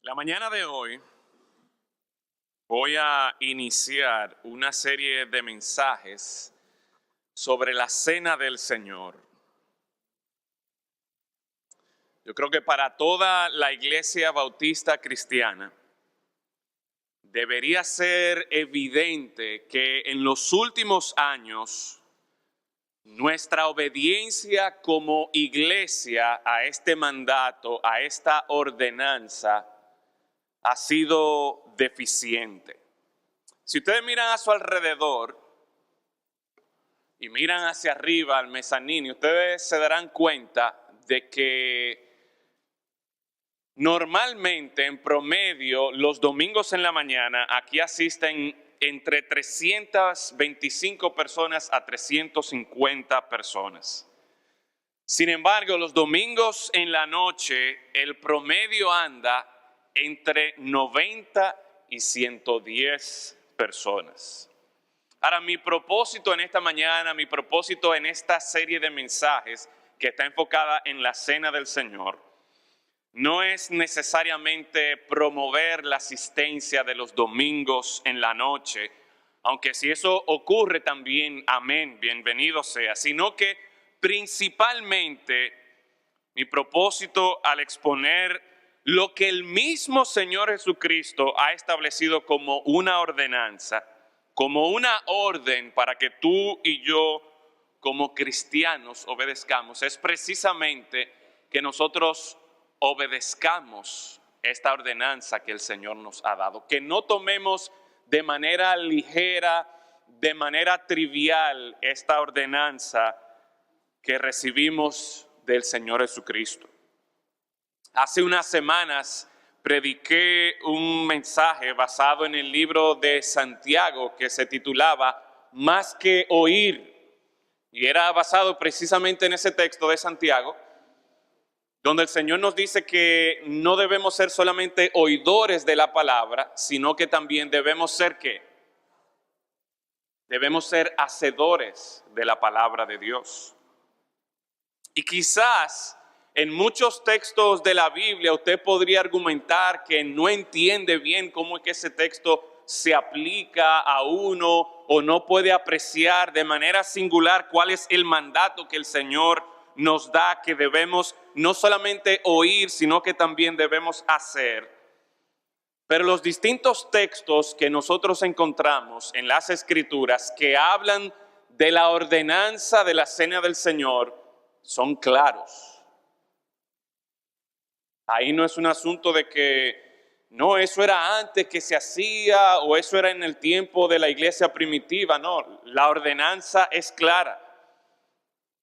La mañana de hoy voy a iniciar una serie de mensajes sobre la cena del Señor. Yo creo que para toda la iglesia bautista cristiana debería ser evidente que en los últimos años nuestra obediencia como iglesia a este mandato, a esta ordenanza, ha sido deficiente. Si ustedes miran a su alrededor y miran hacia arriba al mezanín, ustedes se darán cuenta de que normalmente en promedio los domingos en la mañana aquí asisten entre 325 personas a 350 personas. Sin embargo, los domingos en la noche el promedio anda entre 90 y 110 personas. Ahora, mi propósito en esta mañana, mi propósito en esta serie de mensajes que está enfocada en la cena del Señor, no es necesariamente promover la asistencia de los domingos en la noche, aunque si eso ocurre también, amén, bienvenido sea, sino que principalmente mi propósito al exponer lo que el mismo Señor Jesucristo ha establecido como una ordenanza, como una orden para que tú y yo como cristianos obedezcamos, es precisamente que nosotros obedezcamos esta ordenanza que el Señor nos ha dado, que no tomemos de manera ligera, de manera trivial esta ordenanza que recibimos del Señor Jesucristo. Hace unas semanas prediqué un mensaje basado en el libro de Santiago que se titulaba Más que oír, y era basado precisamente en ese texto de Santiago, donde el Señor nos dice que no debemos ser solamente oidores de la palabra, sino que también debemos ser ¿qué? Debemos ser hacedores de la palabra de Dios. Y quizás en muchos textos de la Biblia usted podría argumentar que no entiende bien cómo es que ese texto se aplica a uno o no puede apreciar de manera singular cuál es el mandato que el Señor nos da, que debemos no solamente oír, sino que también debemos hacer. Pero los distintos textos que nosotros encontramos en las Escrituras que hablan de la ordenanza de la cena del Señor son claros. Ahí no es un asunto de que no, eso era antes que se hacía o eso era en el tiempo de la iglesia primitiva. No, la ordenanza es clara.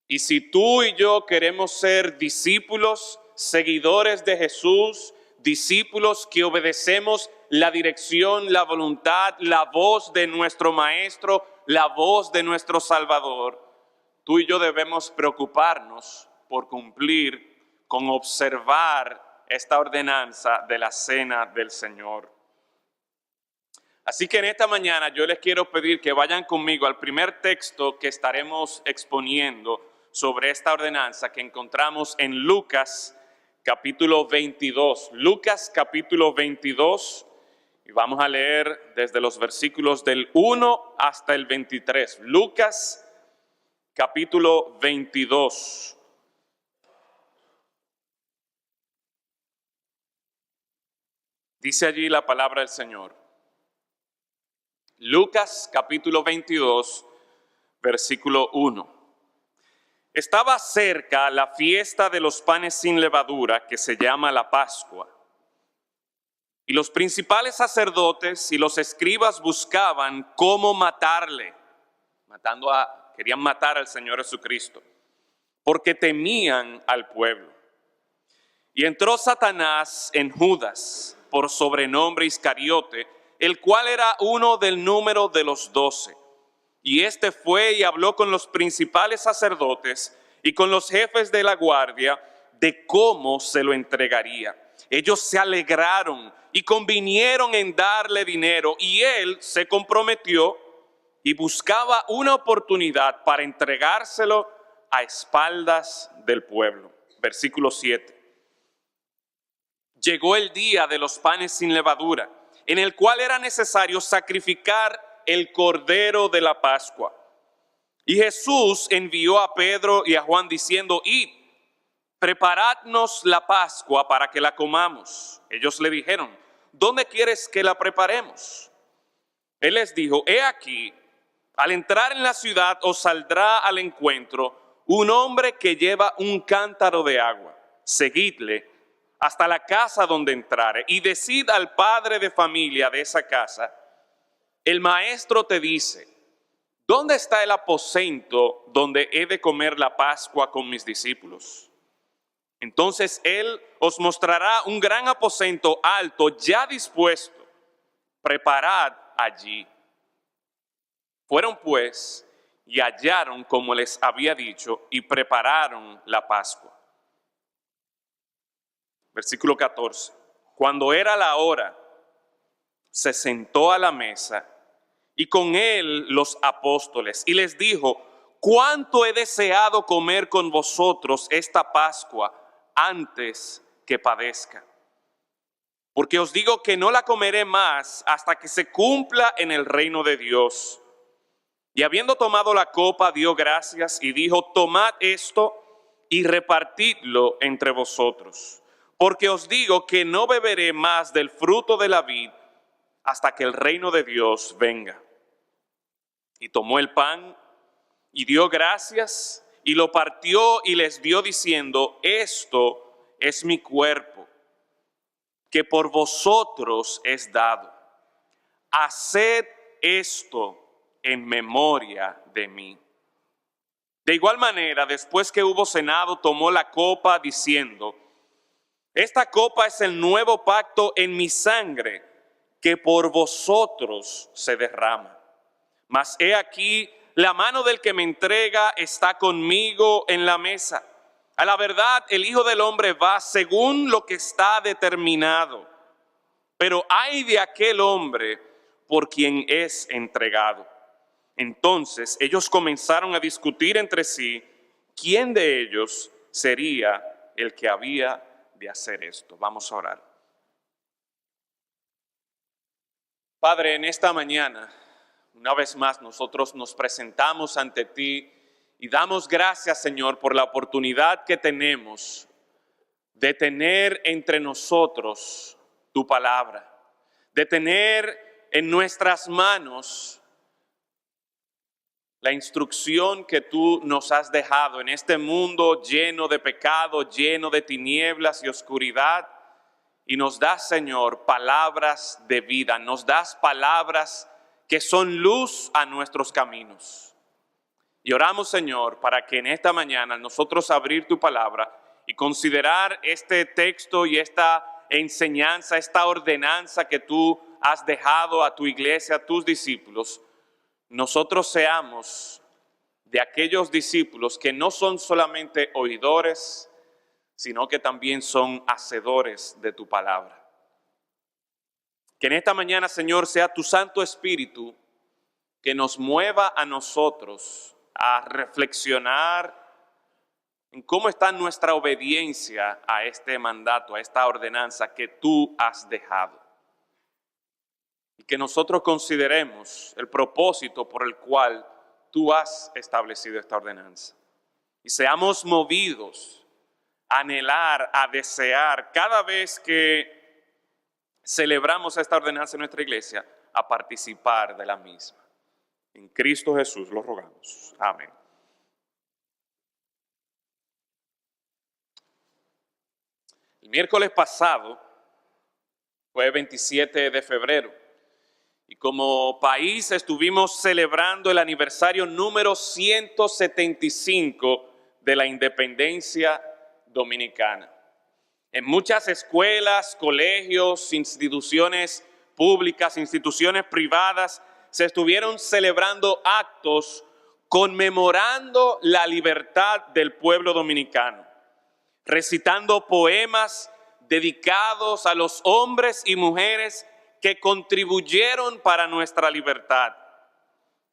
Y si tú y yo queremos ser discípulos, seguidores de Jesús, discípulos que obedecemos la dirección, la voluntad, la voz de nuestro Maestro, la voz de nuestro Salvador, tú y yo debemos preocuparnos por cumplir con observar esta ordenanza de la cena del Señor. Así que en esta mañana yo les quiero pedir que vayan conmigo al primer texto que estaremos exponiendo sobre esta ordenanza que encontramos en Lucas capítulo 22. Lucas capítulo 22, y vamos a leer desde los versículos del 1 hasta el 23. Lucas capítulo 22. Dice allí la palabra del Señor. Lucas capítulo 22, versículo 1. Estaba cerca la fiesta de los panes sin levadura, que se llama la Pascua. Y los principales sacerdotes y los escribas buscaban cómo matarle, querían matar al Señor Jesucristo, porque temían al pueblo. Y entró Satanás en Judas, por sobrenombre Iscariote, el cual era uno del número de los 12. Y este fue y habló con los principales sacerdotes y con los jefes de la guardia de cómo se lo entregaría. Ellos se alegraron y convinieron en darle dinero, y él se comprometió y buscaba una oportunidad para entregárselo a espaldas del pueblo. Versículo 7. llegó el día de los panes sin levadura, en el cual era necesario sacrificar el cordero de la Pascua. Y Jesús envió a Pedro y a Juan diciendo: id, preparadnos la Pascua para que la comamos. Ellos le dijeron: ¿dónde quieres que la preparemos? Él les dijo: he aquí, al entrar en la ciudad os saldrá al encuentro un hombre que lleva un cántaro de agua. Seguidle hasta la casa donde entrare y decid al padre de familia de esa casa: el maestro te dice, ¿dónde está el aposento donde he de comer la Pascua con mis discípulos? Entonces él os mostrará un gran aposento alto ya dispuesto. Preparad allí. Fueron pues y hallaron como les había dicho y prepararon la Pascua. Versículo 14. Cuando era la hora, se sentó a la mesa y con él los apóstoles y les dijo: cuánto he deseado comer con vosotros esta Pascua antes que padezca. Porque os digo que no la comeré más hasta que se cumpla en el reino de Dios. Y habiendo tomado la copa, dio gracias y dijo: tomad esto y repartidlo entre vosotros. Porque os digo que no beberé más del fruto de la vid hasta que el reino de Dios venga. Y tomó el pan y dio gracias y lo partió y les dio diciendo: esto es mi cuerpo, que por vosotros es dado. Haced esto en memoria de mí. De igual manera, después que hubo cenado, tomó la copa diciendo: esta copa es el nuevo pacto en mi sangre, que por vosotros se derrama. Mas he aquí, la mano del que me entrega está conmigo en la mesa. A la verdad, el Hijo del Hombre va según lo que está determinado. Pero ay de aquel hombre por quien es entregado. Entonces ellos comenzaron a discutir entre sí quién de ellos sería el que había de hacer esto. Vamos a orar. Padre, en esta mañana, una vez más nosotros nos presentamos ante ti y damos gracias, Señor, por la oportunidad que tenemos de tener entre nosotros tu palabra, de tener en nuestras manos la instrucción que tú nos has dejado en este mundo lleno de pecado, lleno de tinieblas y oscuridad. Y nos das, Señor, palabras de vida, nos das palabras que son luz a nuestros caminos. Y oramos, Señor, para que en esta mañana nosotros abrir tu palabra y considerar este texto y esta enseñanza, esta ordenanza que tú has dejado a tu iglesia, a tus discípulos, nosotros seamos de aquellos discípulos que no son solamente oidores, sino que también son hacedores de tu palabra. Que en esta mañana, Señor, sea tu Santo Espíritu que nos mueva a nosotros a reflexionar en cómo está nuestra obediencia a este mandato, a esta ordenanza que tú has dejado. Y que nosotros consideremos el propósito por el cual tú has establecido esta ordenanza. Y seamos movidos a anhelar, a desear, cada vez que celebramos esta ordenanza en nuestra iglesia, a participar de la misma. En Cristo Jesús lo rogamos. Amén. El miércoles pasado fue 27 de febrero. Y como país estuvimos celebrando el aniversario número 175 de la independencia dominicana. En muchas escuelas, colegios, instituciones públicas, instituciones privadas, se estuvieron celebrando actos conmemorando la libertad del pueblo dominicano, recitando poemas dedicados a los hombres y mujeres que contribuyeron para nuestra libertad,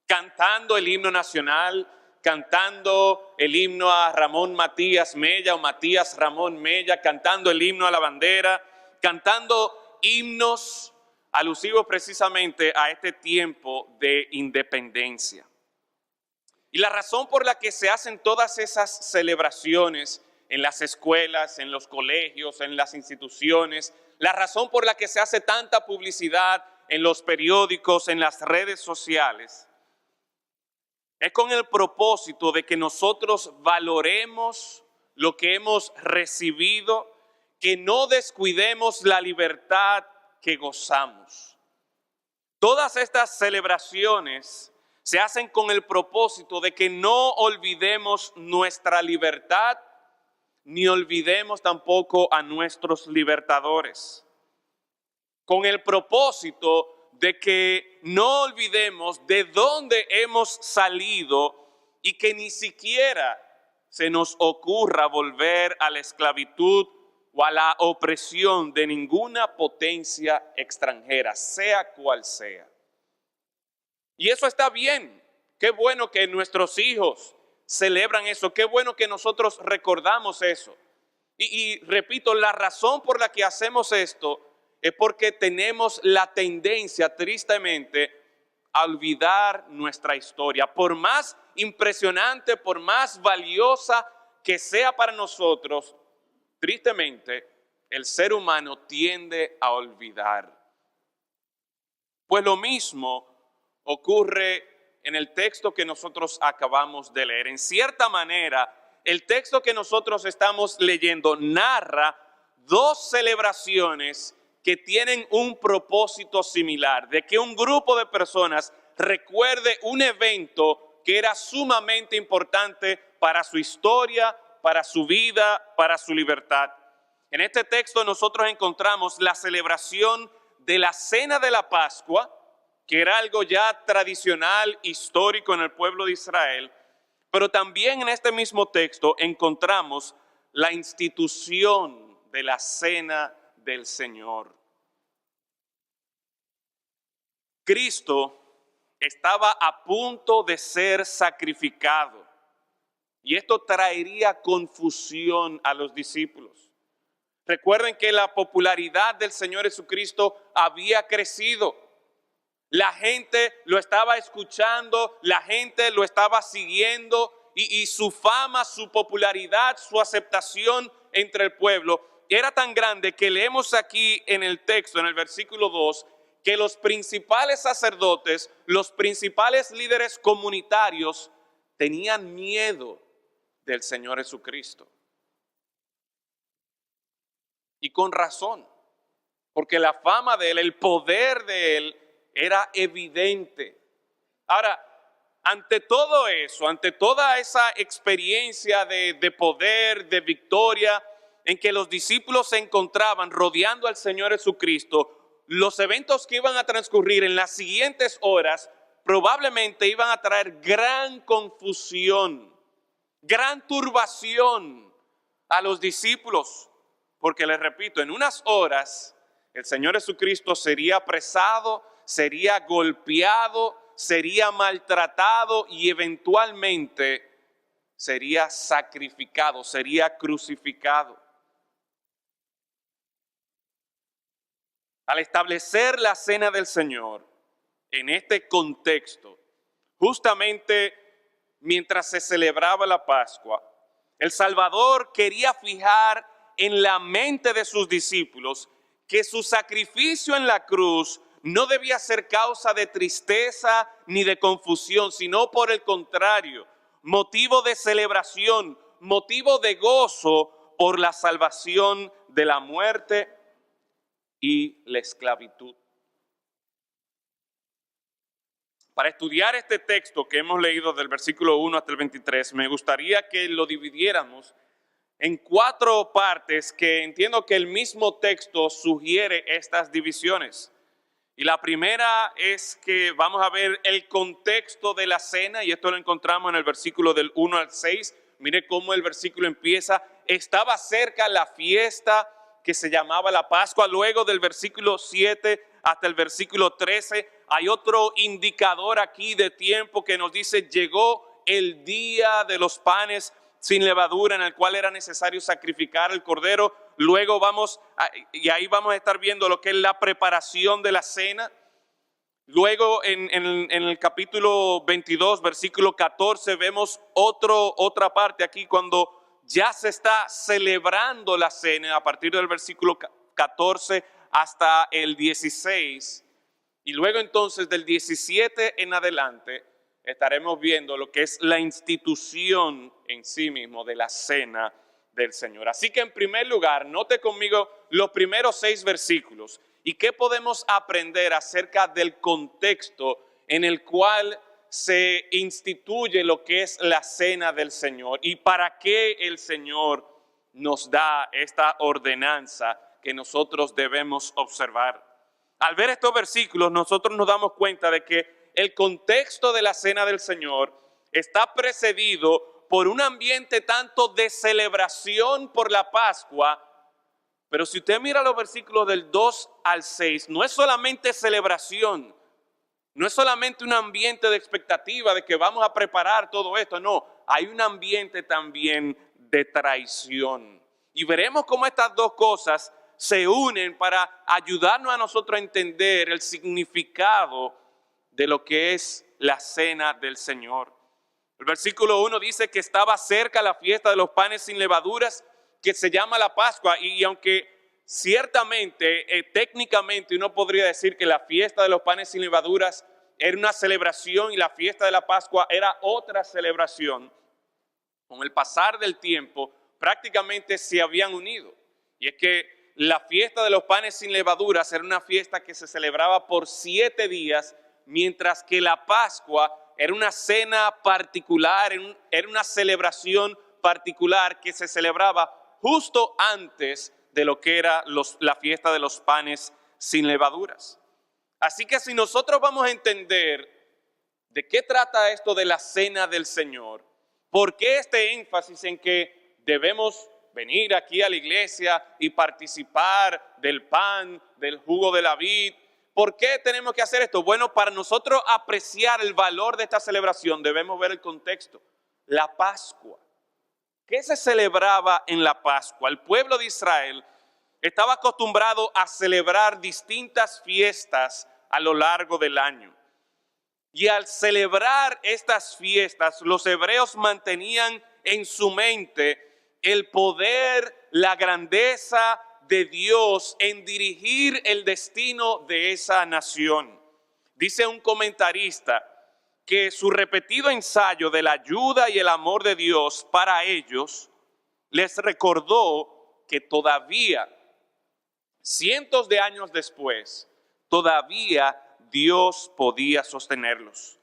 cantando el himno nacional, cantando el himno a Ramón Matías Mella o Matías Ramón Mella, cantando el himno a la bandera, cantando himnos alusivos precisamente a este tiempo de independencia. Y la razón por la que se hacen todas esas celebraciones en las escuelas, en los colegios, en las instituciones, la razón por la que se hace tanta publicidad en los periódicos, en las redes sociales, es con el propósito de que nosotros valoremos lo que hemos recibido, que no descuidemos la libertad que gozamos. Todas estas celebraciones se hacen con el propósito de que no olvidemos nuestra libertad, ni olvidemos tampoco a nuestros libertadores. Con el propósito de que no olvidemos de dónde hemos salido y que ni siquiera se nos ocurra volver a la esclavitud o a la opresión de ninguna potencia extranjera, sea cual sea. Y eso está bien. Qué bueno que nuestros hijos celebran eso. Qué bueno que nosotros recordamos eso. Y repito, la razón por la que hacemos esto es porque tenemos la tendencia, tristemente, a olvidar nuestra historia. Por más impresionante, por más valiosa que sea para nosotros, tristemente, el ser humano tiende a olvidar. Pues lo mismo ocurre en el texto que nosotros acabamos de leer. En cierta manera, el texto que nosotros estamos leyendo narra dos celebraciones que tienen un propósito similar, de que un grupo de personas recuerde un evento que era sumamente importante para su historia, para su vida, para su libertad. En este texto nosotros encontramos la celebración de la Cena de la Pascua, que era algo ya tradicional, histórico en el pueblo de Israel, pero también en este mismo texto encontramos la institución de la Cena del Señor. Cristo estaba a punto de ser sacrificado y esto traería confusión a los discípulos. Recuerden que la popularidad del Señor Jesucristo había crecido. La gente lo estaba escuchando, la gente lo estaba siguiendo y su fama, su popularidad, su aceptación entre el pueblo era tan grande que leemos aquí en el texto, en el versículo 2, que los principales sacerdotes, los principales líderes comunitarios tenían miedo del Señor Jesucristo. Y con razón, porque la fama de Él, el poder de Él era evidente. Ahora, ante todo eso, ante toda esa experiencia de poder, de victoria, en que los discípulos se encontraban rodeando al Señor Jesucristo, los eventos que iban a transcurrir en las siguientes horas probablemente iban a traer gran confusión, gran turbación a los discípulos, porque les repito, en unas horas el Señor Jesucristo sería apresado, sería golpeado, sería maltratado y eventualmente sería sacrificado, sería crucificado. Al establecer la Cena del Señor en este contexto, justamente mientras se celebraba la Pascua, el Salvador quería fijar en la mente de sus discípulos que su sacrificio en la cruz no debía ser causa de tristeza ni de confusión, sino por el contrario, motivo de celebración, motivo de gozo por la salvación de la muerte y la esclavitud. Para estudiar este texto que hemos leído del versículo 1 hasta el 23, me gustaría que lo dividiéramos en 4 partes que entiendo que el mismo texto sugiere estas divisiones. Y la primera es que vamos a ver el contexto de la cena, y esto lo encontramos en el versículo del 1 al 6. Mire cómo el versículo empieza. Estaba cerca la fiesta que se llamaba la Pascua. Luego del versículo 7 hasta el versículo 13 hay otro indicador aquí de tiempo que nos dice: llegó el día de los panes sin levadura, en el cual era necesario sacrificar el cordero. Luego y ahí vamos a estar viendo lo que es la preparación de la cena. Luego en el capítulo 22, versículo 14, vemos otra parte aquí cuando ya se está celebrando la cena a partir del versículo 14 hasta el 16. Y luego entonces del 17 en adelante estaremos viendo lo que es la institución en sí mismo de la cena del Señor. Así que en primer lugar, note conmigo los primeros 6 versículos y qué podemos aprender acerca del contexto en el cual se instituye lo que es la cena del Señor y para qué el Señor nos da esta ordenanza que nosotros debemos observar. Al ver estos versículos, nosotros nos damos cuenta de que el contexto de la cena del Señor está precedido por un ambiente tanto de celebración por la Pascua, pero si usted mira los versículos del 2 al 6, no es solamente celebración, no es solamente un ambiente de expectativa de que vamos a preparar todo esto, no, hay un ambiente también de traición. Y veremos cómo estas dos cosas se unen para ayudarnos a nosotros a entender el significado de lo que es la cena del Señor. El versículo 1 dice que estaba cerca la fiesta de los panes sin levaduras, que se llama la Pascua, y aunque ciertamente, técnicamente uno podría decir que la fiesta de los panes sin levaduras era una celebración y la fiesta de la Pascua era otra celebración, con el pasar del tiempo prácticamente se habían unido. Y es que la fiesta de los panes sin levaduras era una fiesta que se celebraba por 7 días, mientras que la Pascua era una cena particular, era una celebración particular que se celebraba justo antes de lo que era la fiesta de los panes sin levaduras. Así que si nosotros vamos a entender de qué trata esto de la cena del Señor, por qué este énfasis en que debemos venir aquí a la iglesia y participar del pan, del jugo de la vid, ¿por qué tenemos que hacer esto? Bueno, para nosotros apreciar el valor de esta celebración debemos ver el contexto, la Pascua. ¿Qué se celebraba en la Pascua? El pueblo de Israel estaba acostumbrado a celebrar distintas fiestas a lo largo del año. Y al celebrar estas fiestas, los hebreos mantenían en su mente el poder, la grandeza de Dios en dirigir el destino de esa nación. Dice un comentarista que su repetido ensayo de la ayuda y el amor de Dios para ellos les recordó que todavía, cientos de años después, todavía Dios podía sostenerlos.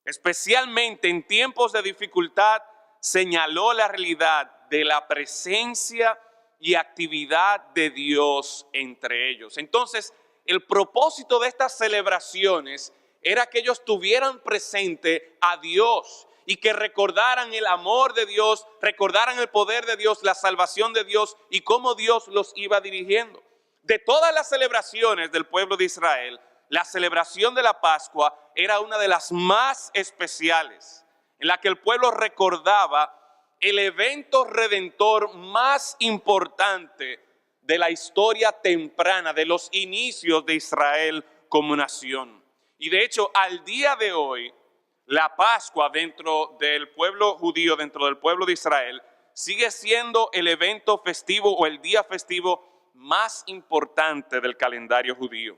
Especialmente en tiempos de dificultad, señaló la realidad de la presencia y actividad de Dios entre ellos. Entonces, el propósito de estas celebraciones era que ellos tuvieran presente a Dios y que recordaran el amor de Dios, recordaran el poder de Dios, la salvación de Dios y cómo Dios los iba dirigiendo. De todas las celebraciones del pueblo de Israel, la celebración de la Pascua era una de las más especiales, en la que el pueblo recordaba el evento redentor más importante de la historia temprana, de los inicios de Israel como nación. Y de hecho, al día de hoy, la Pascua dentro del pueblo judío, dentro del pueblo de Israel, sigue siendo el evento festivo o el día festivo más importante del calendario judío.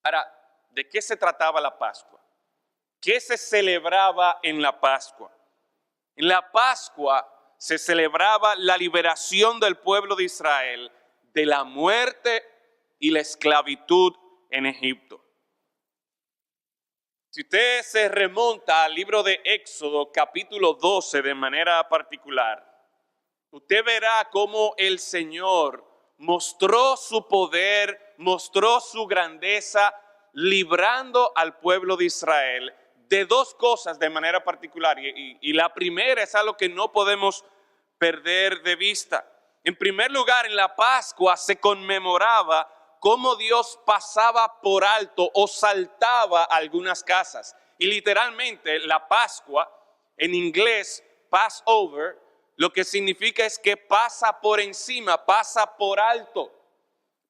Ahora, ¿de qué se trataba la Pascua? ¿Qué se celebraba en la Pascua? En la Pascua se celebraba la liberación del pueblo de Israel de la muerte y la esclavitud en Egipto. Si usted se remonta al libro de Éxodo, capítulo 12, de manera particular, usted verá cómo el Señor mostró su poder, mostró su grandeza, librando al pueblo de Israel de dos cosas de manera particular. Y la primera es algo que no podemos perder de vista. En primer lugar, en la Pascua se conmemoraba cómo Dios pasaba por alto o saltaba algunas casas. Y literalmente la Pascua, en inglés Passover, lo que significa es que pasa por encima, pasa por alto.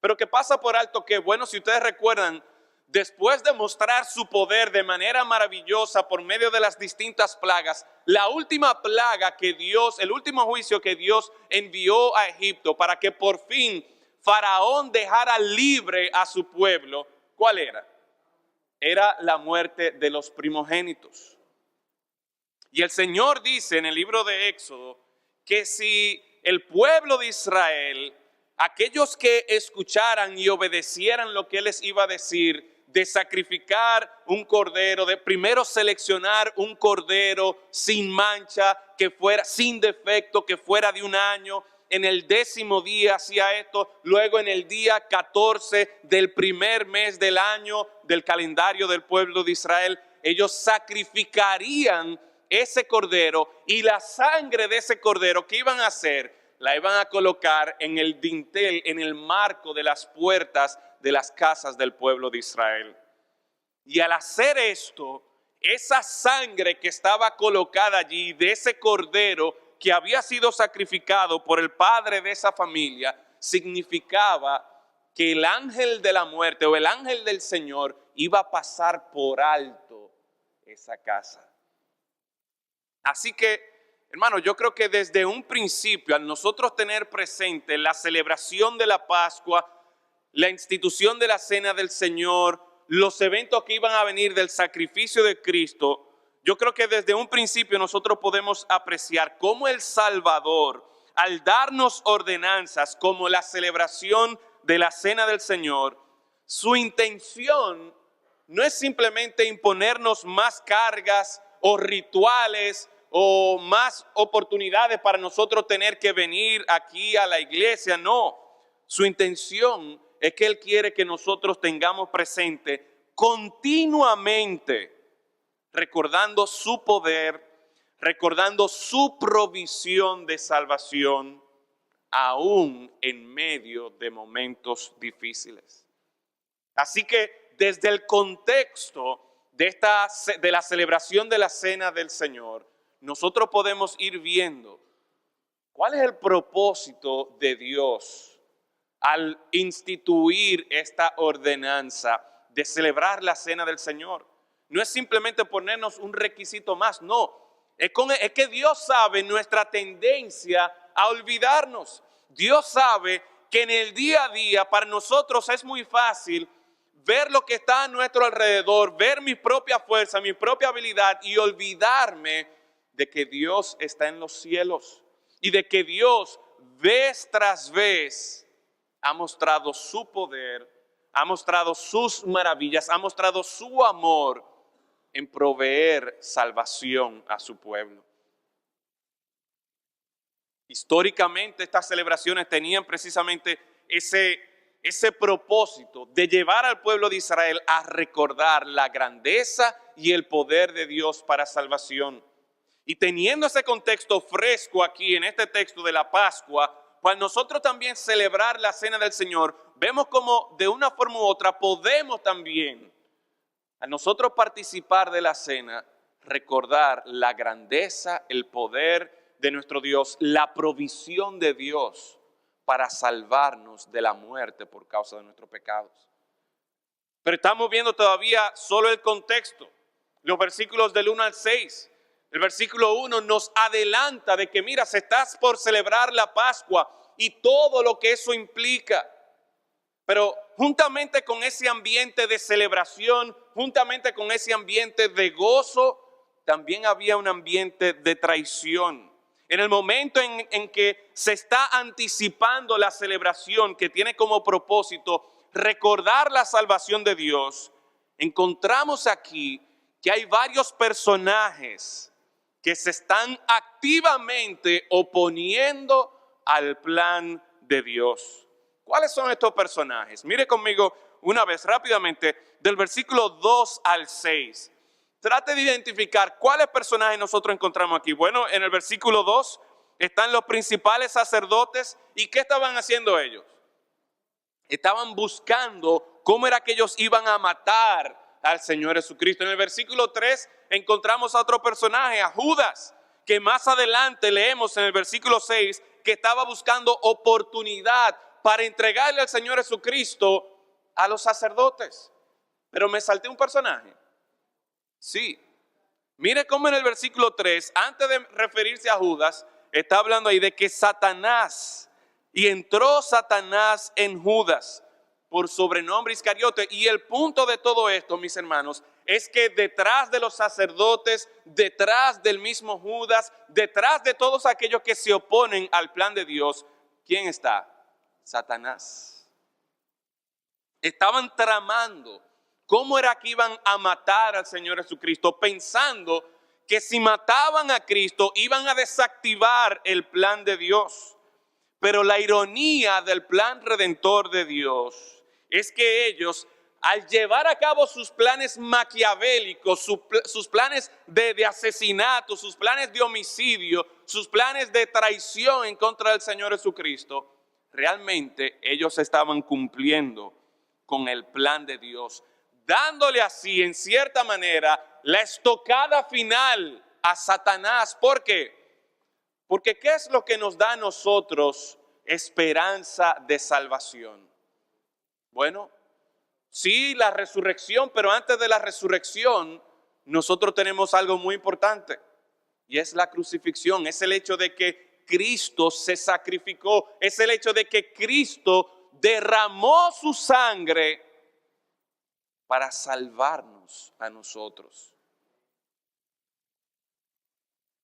Pero que pasa por alto que, bueno, si ustedes recuerdan, después de mostrar su poder de manera maravillosa por medio de las distintas plagas, la última plaga que Dios, el último juicio que Dios envió a Egipto para que por fin Faraón dejara libre a su pueblo, ¿cuál era? Era la muerte de los primogénitos. Y el Señor dice en el libro de Éxodo que si el pueblo de Israel, aquellos que escucharan y obedecieran lo que Él les iba a decir, de sacrificar un cordero, de primero seleccionar un cordero sin mancha, que fuera sin defecto, que fuera de un año, en el 10º día hacía esto, luego en el día 14 del primer mes del año del calendario del pueblo de Israel, ellos sacrificarían ese cordero y la sangre de ese cordero, ¿qué iban a hacer? La iban a colocar en el dintel, en el marco de las puertas de las casas del pueblo de Israel. Y al hacer esto, esa sangre que estaba colocada allí, de ese cordero que había sido sacrificado por el padre de esa familia, significaba que el ángel de la muerte o el ángel del Señor iba a pasar por alto esa casa. Así que, hermano, yo creo que desde un principio, al nosotros tener presente la celebración de la Pascua, la institución de la Cena del Señor, los eventos que iban a venir del sacrificio de Cristo, yo creo que desde un principio nosotros podemos apreciar cómo el Salvador, al darnos ordenanzas como la celebración de la Cena del Señor, su intención no es simplemente imponernos más cargas o rituales o más oportunidades para nosotros tener que venir aquí a la iglesia. No, su intención es que Él quiere que nosotros tengamos presente continuamente, recordando su poder, recordando su provisión de salvación, aún en medio de momentos difíciles. Así que desde el contexto de la celebración de la Cena del Señor, nosotros podemos ir viendo cuál es el propósito de Dios al instituir esta ordenanza de celebrar la Cena del Señor. No es simplemente ponernos un requisito más, no. Es que Dios sabe nuestra tendencia a olvidarnos. Dios sabe que en el día a día para nosotros es muy fácil ver lo que está a nuestro alrededor, ver mi propia fuerza, mi propia habilidad y olvidarme de que Dios está en los cielos y de que Dios vez tras vez ha mostrado su poder, ha mostrado sus maravillas, ha mostrado su amor en proveer salvación a su pueblo. Históricamente estas celebraciones tenían precisamente ese propósito de llevar al pueblo de Israel a recordar la grandeza y el poder de Dios para salvación. Y teniendo ese contexto fresco aquí en este texto de la Pascua, para nosotros también celebrar la Cena del Señor, vemos como de una forma u otra podemos también, a nosotros participar de la cena, recordar la grandeza, el poder de nuestro Dios, la provisión de Dios para salvarnos de la muerte por causa de nuestros pecados. Pero estamos viendo todavía solo el contexto, los versículos del 1 al 6. El versículo 1 nos adelanta de que mira, se estás por celebrar la Pascua y todo lo que eso implica. Pero juntamente con ese ambiente de celebración, juntamente con ese ambiente de gozo, también había un ambiente de traición. En el momento en que se está anticipando la celebración que tiene como propósito recordar la salvación de Dios, encontramos aquí que hay varios personajes que se están activamente oponiendo al plan de Dios. ¿Cuáles son estos personajes? Mire conmigo una vez rápidamente del versículo 2 al 6. Trate de identificar cuáles personajes nosotros encontramos aquí. Bueno, en el versículo 2 están los principales sacerdotes. ¿Y qué estaban haciendo ellos? Estaban buscando cómo era que ellos iban a matar al Señor Jesucristo. En el versículo 3 encontramos a otro personaje, a Judas, que más adelante leemos en el versículo 6 que estaba buscando oportunidad para entregarle al Señor Jesucristo a los sacerdotes. Pero me salté un personaje. Sí. Mire cómo en el versículo 3, antes de referirse a Judas, está hablando ahí de que Satanás, y entró Satanás en Judas, por sobrenombre Iscariote. Y el punto de todo esto, mis hermanos, es que detrás de los sacerdotes, detrás del mismo Judas, detrás de todos aquellos que se oponen al plan de Dios, ¿quién está? Satanás. Estaban tramando cómo era que iban a matar al Señor Jesucristo, pensando que si mataban a Cristo iban a desactivar el plan de Dios. Pero la ironía del plan redentor de Dios es que ellos, al llevar a cabo sus planes maquiavélicos, sus planes de asesinato, sus planes de homicidio, sus planes de traición en contra del Señor Jesucristo, realmente ellos estaban cumpliendo con el plan de Dios, dándole así, en cierta manera, la estocada final a Satanás. ¿Por qué? Porque ¿qué es lo que nos da a nosotros esperanza de salvación? Bueno, sí, la resurrección, pero antes de la resurrección, nosotros tenemos algo muy importante, y es la crucifixión. Es el hecho de que Cristo se sacrificó, es el hecho de que Cristo derramó su sangre para salvarnos a nosotros.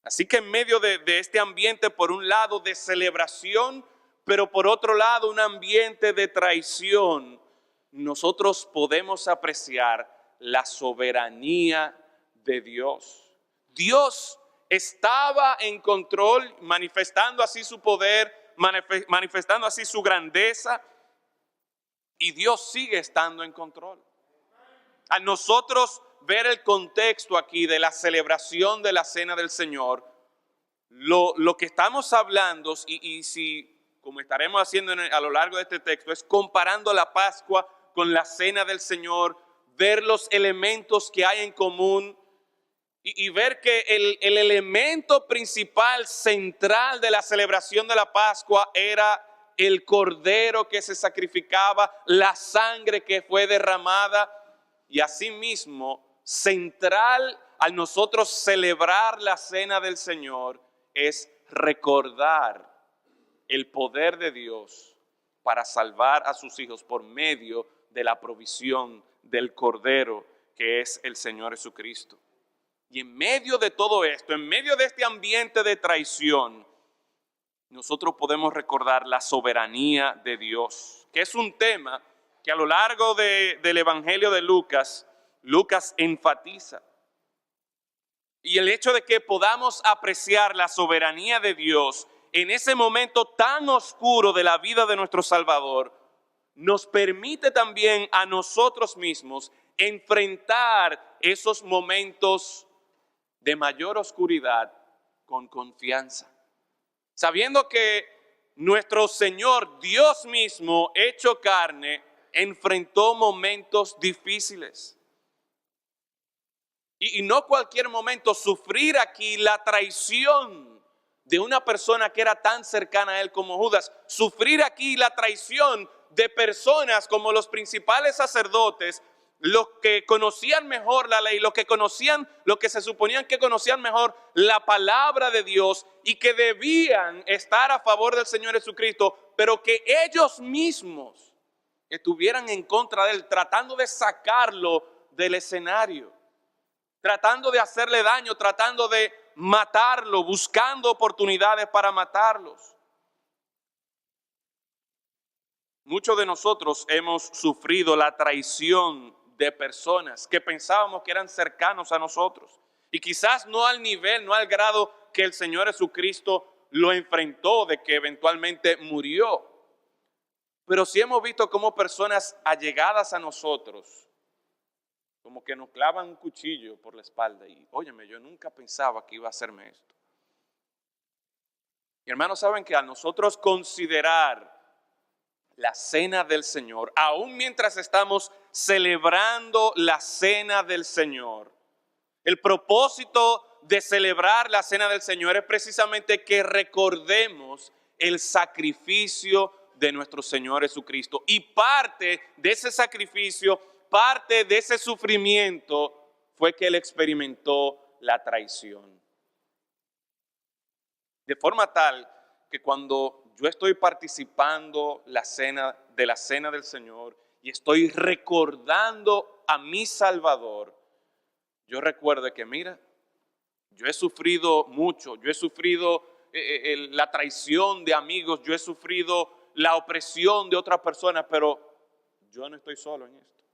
Así que en medio de este ambiente, por un lado de celebración, pero por otro lado un ambiente de traición, nosotros podemos apreciar la soberanía de Dios. Dios estaba en control, manifestando así su poder, manifestando así su grandeza, y Dios sigue estando en control. A nosotros ver el contexto aquí de la celebración de la Cena del Señor, lo que estamos hablando, y si, como estaremos haciendo a lo largo de este texto, es comparando la Pascua con la Cena del Señor, ver los elementos que hay en común y ver que el elemento principal, central de la celebración de la Pascua era el cordero que se sacrificaba, la sangre que fue derramada, y asimismo, central al nosotros celebrar la Cena del Señor es recordar el poder de Dios para salvar a sus hijos por medio de la provisión del Cordero que es el Señor Jesucristo. Y en medio de todo esto, en medio de este ambiente de traición, nosotros podemos recordar la soberanía de Dios, que es un tema que a lo largo del Evangelio de Lucas enfatiza. Y el hecho de que podamos apreciar la soberanía de Dios en ese momento tan oscuro de la vida de nuestro Salvador, nos permite también a nosotros mismos enfrentar esos momentos de mayor oscuridad con confianza, sabiendo que nuestro Señor, Dios mismo, hecho carne, enfrentó momentos difíciles. Y no cualquier momento, sufrir aquí la traición de una persona que era tan cercana a él como Judas, sufrir aquí la traición de personas como los principales sacerdotes, los que conocían mejor la ley, los que se suponían que conocían mejor la palabra de Dios y que debían estar a favor del Señor Jesucristo, pero que ellos mismos estuvieran en contra de él, tratando de sacarlo del escenario, tratando de hacerle daño, tratando de matarlo, buscando oportunidades para matarlos. Muchos de nosotros hemos sufrido la traición de personas que pensábamos que eran cercanos a nosotros. Y quizás no al nivel, no al grado que el Señor Jesucristo lo enfrentó, de que eventualmente murió. Pero sí hemos visto cómo personas allegadas a nosotros, como que nos clavan un cuchillo por la espalda. Y óyeme, yo nunca pensaba que iba a hacerme esto. Y hermanos, saben que a nosotros considerar la cena del Señor, aún mientras estamos celebrando la cena del Señor, el propósito de celebrar la cena del Señor es precisamente que recordemos el sacrificio de nuestro Señor Jesucristo. Y parte de ese sacrificio, parte de ese sufrimiento fue que Él experimentó la traición. De forma tal que cuando yo estoy participando de la cena del Señor y estoy recordando a mi Salvador, yo recuerdo que mira, yo he sufrido mucho, yo he sufrido la traición de amigos, yo he sufrido la opresión de otras personas, pero yo no estoy solo en esto.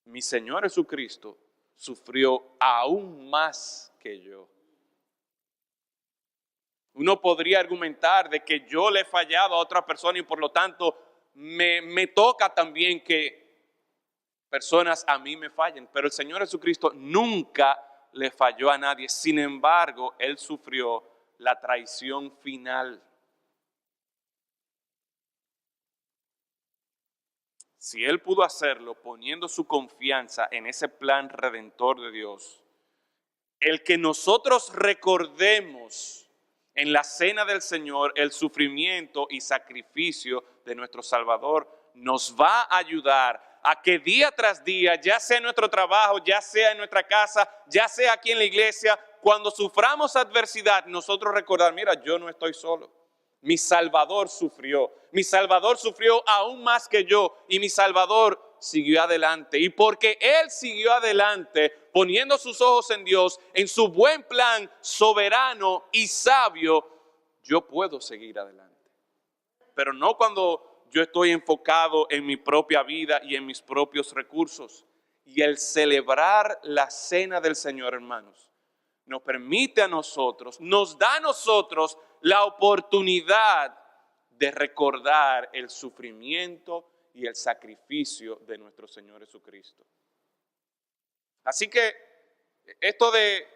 Mi Señor Jesucristo sufrió aún más que yo. Uno podría argumentar de que yo le he fallado a otra persona y por lo tanto me toca también que personas a mí me fallen. Pero el Señor Jesucristo nunca le falló a nadie. Sin embargo, Él sufrió la traición final. Si Él pudo hacerlo poniendo su confianza en ese plan redentor de Dios, el que nosotros recordemos en la cena del Señor el sufrimiento y sacrificio de nuestro Salvador nos va a ayudar a que día tras día, ya sea en nuestro trabajo, ya sea en nuestra casa, ya sea aquí en la iglesia, cuando suframos adversidad, nosotros recordar, mira, yo no estoy solo. Mi Salvador sufrió aún más que yo y mi Salvador siguió adelante. Y porque Él siguió adelante, poniendo sus ojos en Dios, en su buen plan soberano y sabio, yo puedo seguir adelante. Pero no cuando yo estoy enfocado en mi propia vida y en mis propios recursos. Y el celebrar la cena del Señor, hermanos, nos permite a nosotros, nos da a nosotros la oportunidad de recordar el sufrimiento y el sacrificio de nuestro Señor Jesucristo. Así que esto de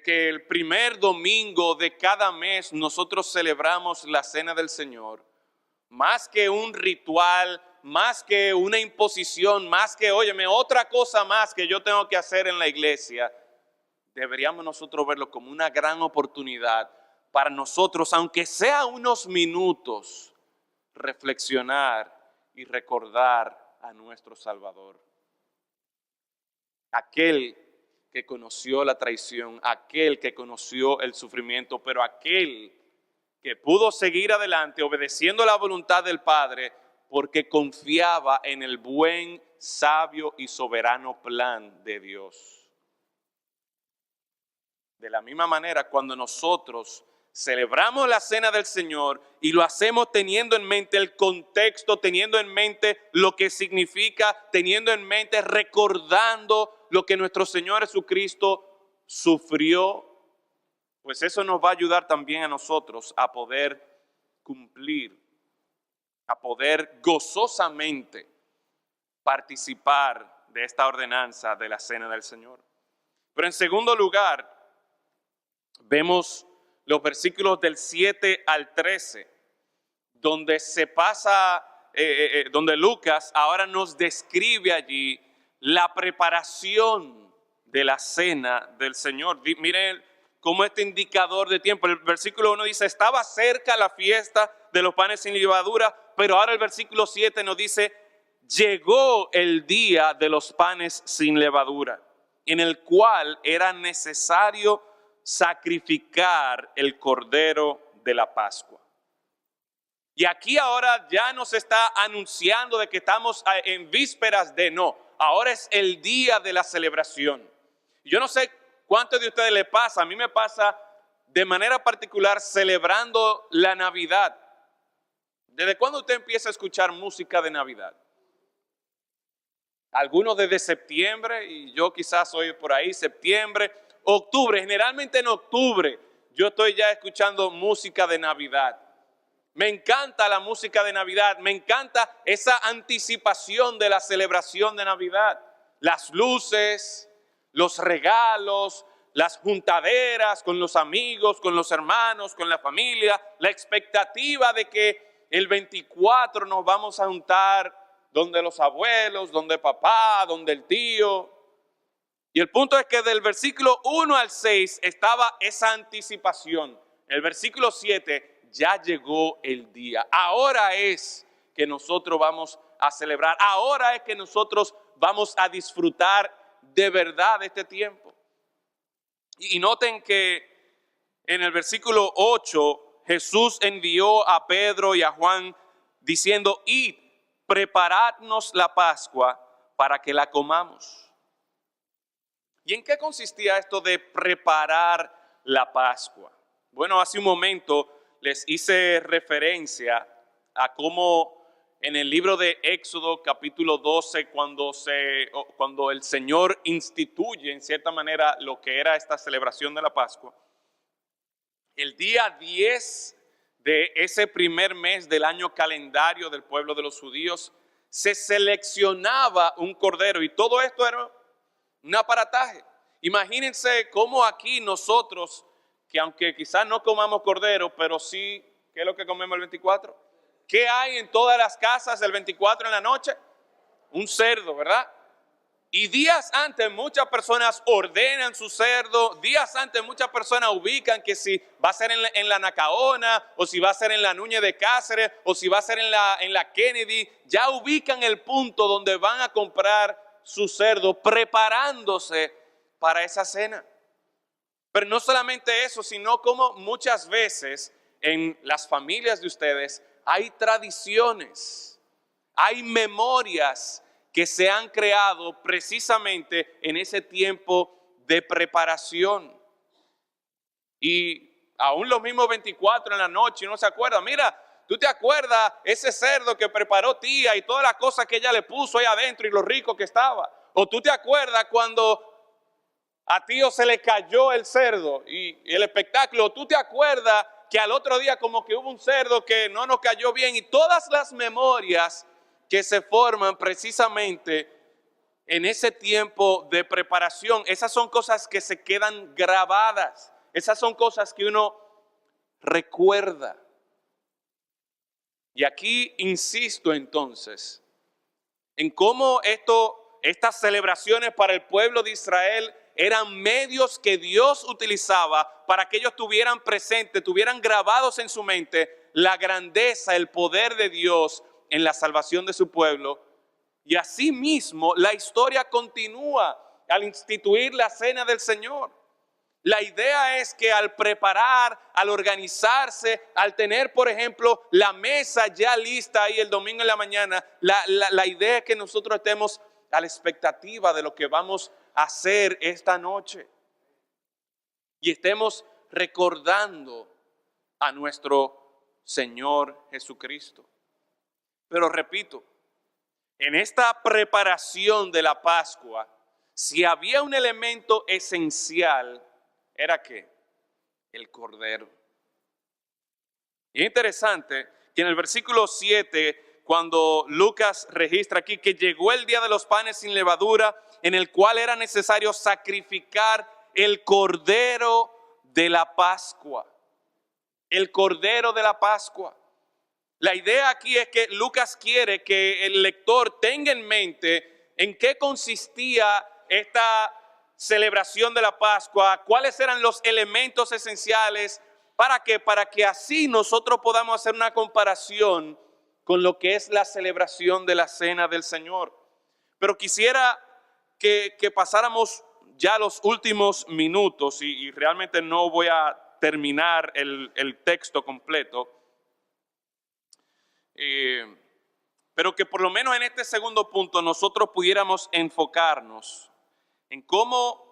que el primer domingo de cada mes nosotros celebramos la cena del Señor, más que un ritual, más que una imposición, más que, óyeme, otra cosa más que yo tengo que hacer en la iglesia, deberíamos nosotros verlo como una gran oportunidad para nosotros, aunque sea unos minutos, reflexionar y recordar a nuestro Salvador. Aquel que conoció la traición, aquel que conoció el sufrimiento, pero aquel que pudo seguir adelante obedeciendo la voluntad del Padre porque confiaba en el buen, sabio y soberano plan de Dios. De la misma manera, cuando nosotros celebramos la cena del Señor y lo hacemos teniendo en mente el contexto, teniendo en mente lo que significa, teniendo en mente, recordando lo que nuestro Señor Jesucristo sufrió, pues eso nos va a ayudar también a nosotros a poder cumplir, a poder gozosamente participar de esta ordenanza de la cena del Señor. Pero en segundo lugar, vemos los versículos del 7 al 13, donde se pasa, donde Lucas ahora nos describe allí la preparación de la cena del Señor. Miren cómo este indicador de tiempo, el versículo 1 dice, estaba cerca la fiesta de los panes sin levadura, pero ahora el versículo 7 nos dice, llegó el día de los panes sin levadura, en el cual era necesario sacrificar el cordero de la Pascua. Y aquí ahora ya nos está anunciando de que estamos en vísperas de ahora es el día de la celebración. Yo no sé cuántos de ustedes le pasa, a mí me pasa de manera particular celebrando la Navidad. ¿Desde cuándo usted empieza a escuchar música de Navidad? Algunos desde septiembre, y yo quizás soy por ahí, septiembre, octubre, generalmente en octubre yo estoy ya escuchando música de Navidad. Me encanta la música de Navidad, me encanta esa anticipación de la celebración de Navidad. Las luces, los regalos, las juntaderas con los amigos, con los hermanos, con la familia, la expectativa de que el 24 nos vamos a juntar donde los abuelos, donde papá, donde el tío. Y el punto es que del versículo 1 al 6 estaba esa anticipación. El versículo 7, ya llegó el día. Ahora es que nosotros vamos a celebrar. Ahora es que nosotros vamos a disfrutar de verdad de este tiempo. Y noten que en el versículo 8, Jesús envió a Pedro y a Juan diciendo: id, preparadnos la Pascua para que la comamos. ¿Y en qué consistía esto de preparar la Pascua? Bueno, hace un momento les hice referencia a cómo en el libro de Éxodo capítulo 12, cuando el Señor instituye en cierta manera lo que era esta celebración de la Pascua, el día 10 de ese primer mes del año calendario del pueblo de los judíos, se seleccionaba un cordero, y todo esto era un aparataje. Imagínense cómo aquí nosotros, que aunque quizás no comamos cordero, pero sí, ¿qué es lo que comemos el 24? ¿Qué hay en todas las casas el 24 en la noche? Un cerdo, ¿verdad? Y días antes muchas personas ordenan su cerdo, días antes muchas personas ubican que si va a ser en la Nacaona, o si va a ser en la Núñez de Cáceres, o si va a ser en la Kennedy, ya ubican el punto donde van a comprar su cerdo, preparándose para esa cena. Pero no solamente eso, sino como muchas veces en las familias de ustedes hay tradiciones, hay memorias que se han creado precisamente en ese tiempo de preparación. Y aún los mismos 24 en la noche, uno se acuerda, mira, ¿tú te acuerdas ese cerdo que preparó tía y todas las cosas que ella le puso ahí adentro y lo rico que estaba? O tú te acuerdas cuando a tío se le cayó el cerdo y el espectáculo. ¿Tú te acuerdas que al otro día como que hubo un cerdo que no nos cayó bien? Y todas las memorias que se forman precisamente en ese tiempo de preparación, esas son cosas que se quedan grabadas. Esas son cosas que uno recuerda. Y aquí insisto entonces en cómo estas celebraciones para el pueblo de Israel eran medios que Dios utilizaba para que ellos tuvieran presente, tuvieran grabados en su mente la grandeza, el poder de Dios en la salvación de su pueblo. Y asimismo la historia continúa al instituir la cena del Señor. La idea es que al preparar, al organizarse, al tener, por ejemplo, la mesa ya lista ahí el domingo en la mañana, la idea es que nosotros estemos a la expectativa de lo que vamos a hacer esta noche. Y estemos recordando a nuestro Señor Jesucristo. Pero repito, en esta preparación de la Pascua, si había un elemento esencial, ¿era qué? El cordero. Y es interesante que en el versículo 7, cuando Lucas registra aquí que llegó el día de los panes sin levadura, en el cual era necesario sacrificar el cordero de la Pascua. El cordero de la Pascua. La idea aquí es que Lucas quiere que el lector tenga en mente en qué consistía esta celebración de la Pascua, cuáles eran los elementos esenciales, ¿para qué? Para que así nosotros podamos hacer una comparación con lo que es la celebración de la Cena del Señor. Pero quisiera que pasáramos ya los últimos minutos y realmente no voy a terminar el texto completo. Pero que por lo menos en este segundo punto nosotros pudiéramos enfocarnos en cómo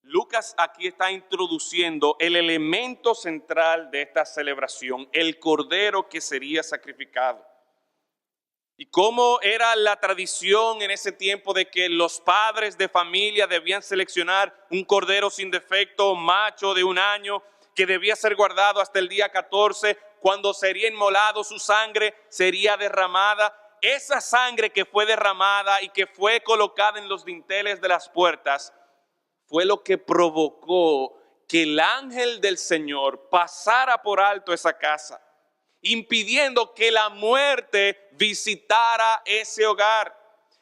Lucas aquí está introduciendo el elemento central de esta celebración, el cordero que sería sacrificado. Y cómo era la tradición en ese tiempo de que los padres de familia debían seleccionar un cordero sin defecto, macho de 1 año, que debía ser guardado hasta el día 14, cuando sería inmolado, su sangre sería derramada. Esa sangre que fue derramada y que fue colocada en los dinteles de las puertas fue lo que provocó que el ángel del Señor pasara por alto esa casa, impidiendo que la muerte visitara ese hogar.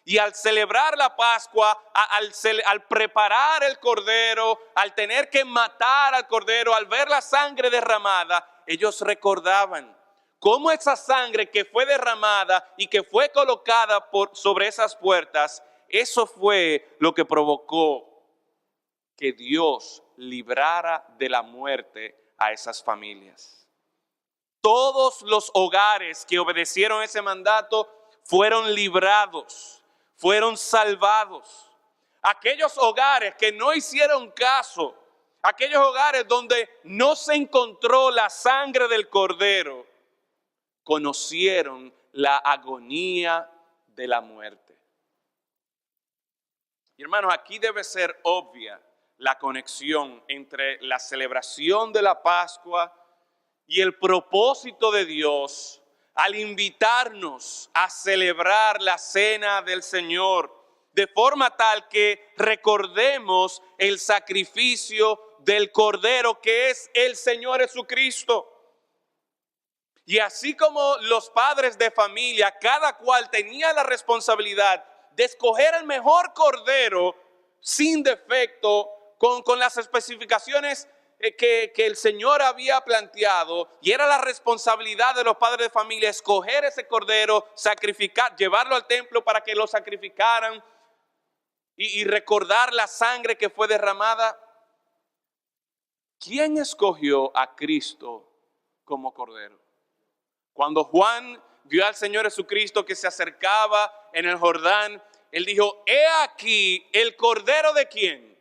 Y al celebrar la Pascua, al preparar el cordero, al tener que matar al cordero, al ver la sangre derramada, ellos recordaban cómo esa sangre que fue derramada y que fue colocada sobre esas puertas, eso fue lo que provocó que Dios librara de la muerte a esas familias. Todos los hogares que obedecieron ese mandato fueron librados, fueron salvados. Aquellos hogares que no hicieron caso, aquellos hogares donde no se encontró la sangre del cordero, conocieron la agonía de la muerte. Y hermanos, aquí debe ser obvia la conexión entre la celebración de la Pascua y el propósito de Dios al invitarnos a celebrar la cena del Señor, de forma tal que recordemos el sacrificio del Cordero que es el Señor Jesucristo. Y así como los padres de familia, cada cual tenía la responsabilidad de escoger el mejor cordero sin defecto, con las especificaciones que el Señor había planteado, y era la responsabilidad de los padres de familia escoger ese cordero, sacrificar, llevarlo al templo para que lo sacrificaran y recordar la sangre que fue derramada. ¿Quién escogió a Cristo como cordero? Cuando Juan vio al Señor Jesucristo que se acercaba en el Jordán, él dijo: he aquí el cordero de ¿quién?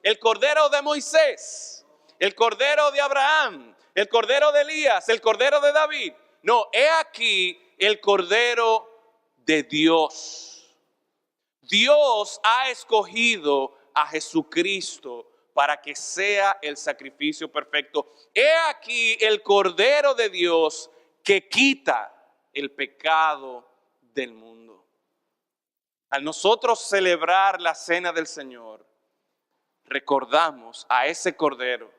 El cordero de Moisés, el cordero de Abraham, el cordero de Elías, el cordero de David. No, he aquí el cordero de Dios. Dios ha escogido a Jesucristo para que sea el sacrificio perfecto. He aquí el cordero de Dios que quita el pecado del mundo. Al nosotros celebrar la cena del Señor, recordamos a ese cordero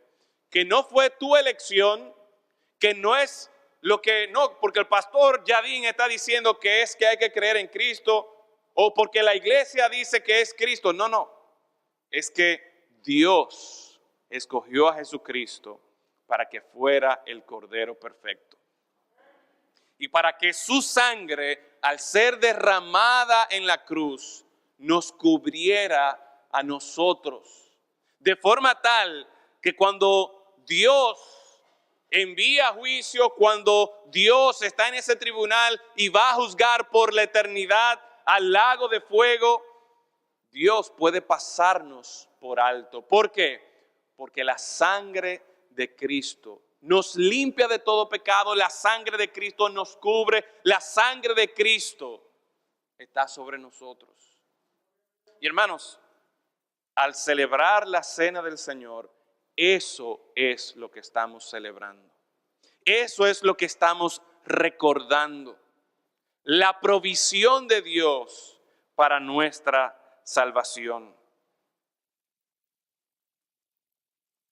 que no fue tu elección, que no es lo que, no, porque el pastor Yadín está diciendo que es que hay que creer en Cristo, o porque la iglesia dice que es Cristo. No, no, es que Dios escogió a Jesucristo para que fuera el cordero perfecto. Y para que su sangre, al ser derramada en la cruz, nos cubriera a nosotros. De forma tal que cuando Dios envía juicio, cuando Dios está en ese tribunal y va a juzgar por la eternidad al lago de fuego, Dios puede pasarnos por alto. ¿Por qué? Porque la sangre de Cristo nos limpia de todo pecado, la sangre de Cristo nos cubre, la sangre de Cristo está sobre nosotros. Y hermanos, al celebrar la cena del Señor, eso es lo que estamos celebrando. Eso es lo que estamos recordando. La provisión de Dios para nuestra salvación.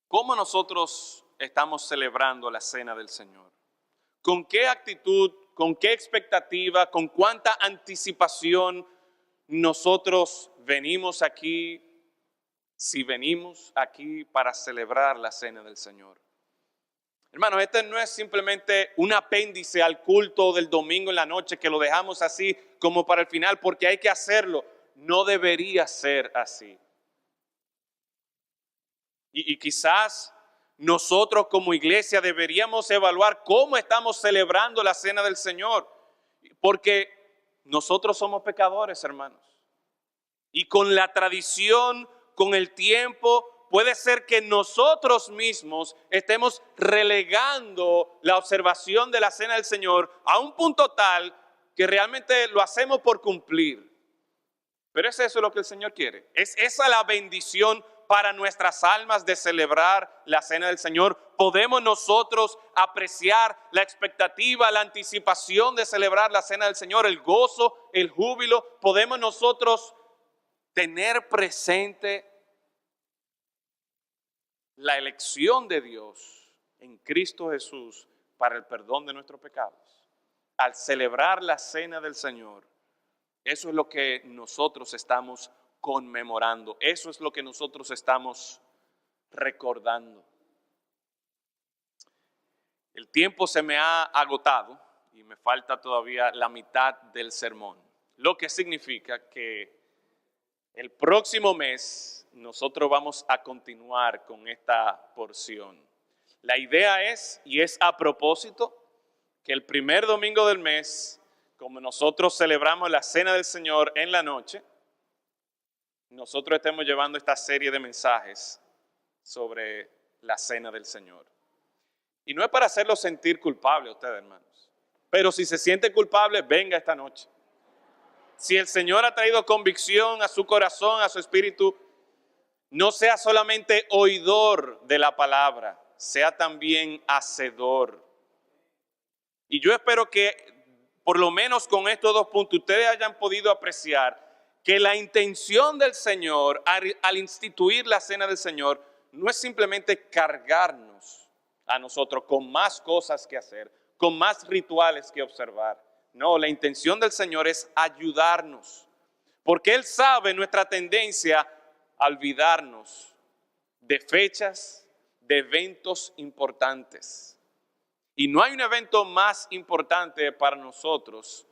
¿Cómo nosotros estamos celebrando la cena del Señor? ¿Con qué actitud, con qué expectativa, con cuánta anticipación nosotros venimos aquí, si venimos aquí para celebrar la cena del Señor? Hermanos, este no es simplemente un apéndice al culto del domingo en la noche que lo dejamos así como para el final porque hay que hacerlo. No debería ser así. Y quizás nosotros como iglesia deberíamos evaluar cómo estamos celebrando la cena del Señor. Porque nosotros somos pecadores, hermanos. Y con la tradición, con el tiempo, puede ser que nosotros mismos estemos relegando la observación de la cena del Señor a un punto tal que realmente lo hacemos por cumplir. Pero es eso lo que el Señor quiere. Es esa la bendición para nuestras almas de celebrar la cena del Señor. Podemos nosotros apreciar la expectativa, la anticipación de celebrar la cena del Señor, el gozo, el júbilo. Podemos nosotros tener presente la elección de Dios en Cristo Jesús para el perdón de nuestros pecados. Al celebrar la cena del Señor, Eso es lo que nosotros estamos conmemorando. Eso es lo que nosotros estamos recordando. El tiempo se me ha agotado y me falta todavía la mitad del sermón, lo que significa que el próximo mes nosotros vamos a continuar con esta porción. La idea es, y es a propósito, que el primer domingo del mes, como nosotros celebramos la Cena del Señor en la noche, nosotros estemos llevando esta serie de mensajes sobre la Cena del Señor. Y no es para hacerlo sentir culpable a ustedes, hermanos. Pero si se siente culpable, venga esta noche. Si el Señor ha traído convicción a su corazón, a su espíritu, no sea solamente oidor de la palabra, sea también hacedor. Y yo espero que por lo menos con estos 2 puntos ustedes hayan podido apreciar que la intención del Señor al instituir la Cena del Señor no es simplemente cargarnos a nosotros con más cosas que hacer, con más rituales que observar. No, la intención del Señor es ayudarnos, porque Él sabe nuestra tendencia a olvidarnos de fechas, de eventos importantes. Y no hay un evento más importante para nosotros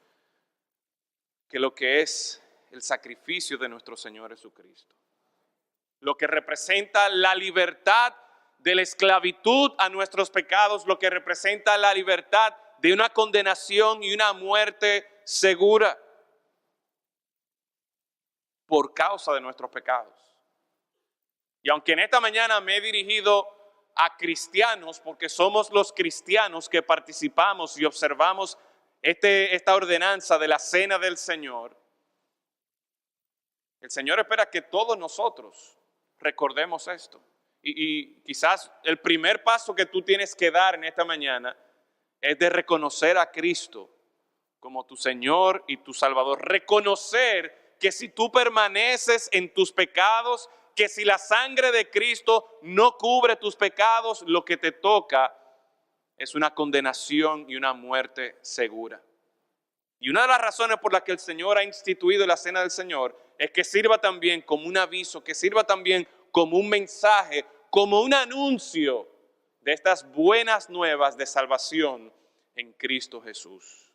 que lo que es el sacrificio de nuestro Señor Jesucristo. Lo que representa la libertad de la esclavitud a nuestros pecados, lo que representa la libertad de una condenación y una muerte segura por causa de nuestros pecados. Y aunque en esta mañana me he dirigido a cristianos, porque somos los cristianos que participamos y observamos esta ordenanza de la Cena del Señor, el Señor espera que todos nosotros recordemos esto. Y quizás el primer paso que tú tienes que dar en esta mañana es de reconocer a Cristo como tu Señor y tu Salvador. Reconocer que si tú permaneces en tus pecados, que si la sangre de Cristo no cubre tus pecados, lo que te toca es una condenación y una muerte segura. Y una de las razones por las que el Señor ha instituido la Cena del Señor es que sirva también como un aviso, que sirva también como un mensaje, como un anuncio de estas buenas nuevas de salvación en Cristo Jesús.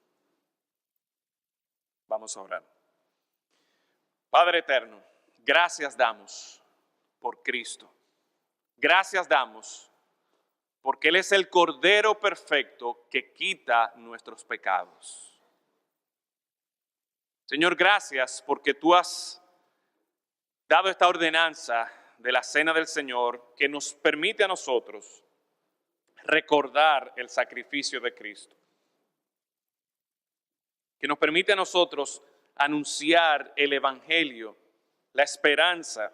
Vamos a orar. Padre eterno, gracias damos por Cristo. Gracias damos porque Él es el Cordero perfecto que quita nuestros pecados. Señor, gracias porque tú has dado esta ordenanza de la Cena del Señor que nos permite a nosotros recordar el sacrificio de Cristo, que nos permite a nosotros anunciar el Evangelio, la esperanza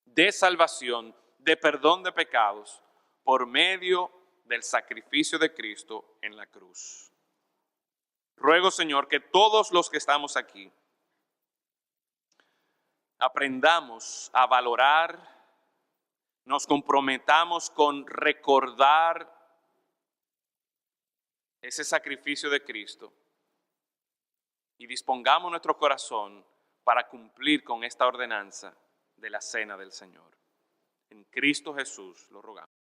de salvación, de perdón de pecados, por medio del sacrificio de Cristo en la cruz. Ruego, Señor, que todos los que estamos aquí aprendamos a valorar, nos comprometamos con recordar ese sacrificio de Cristo y dispongamos nuestro corazón para cumplir con esta ordenanza de la Cena del Señor. En Cristo Jesús lo rogamos.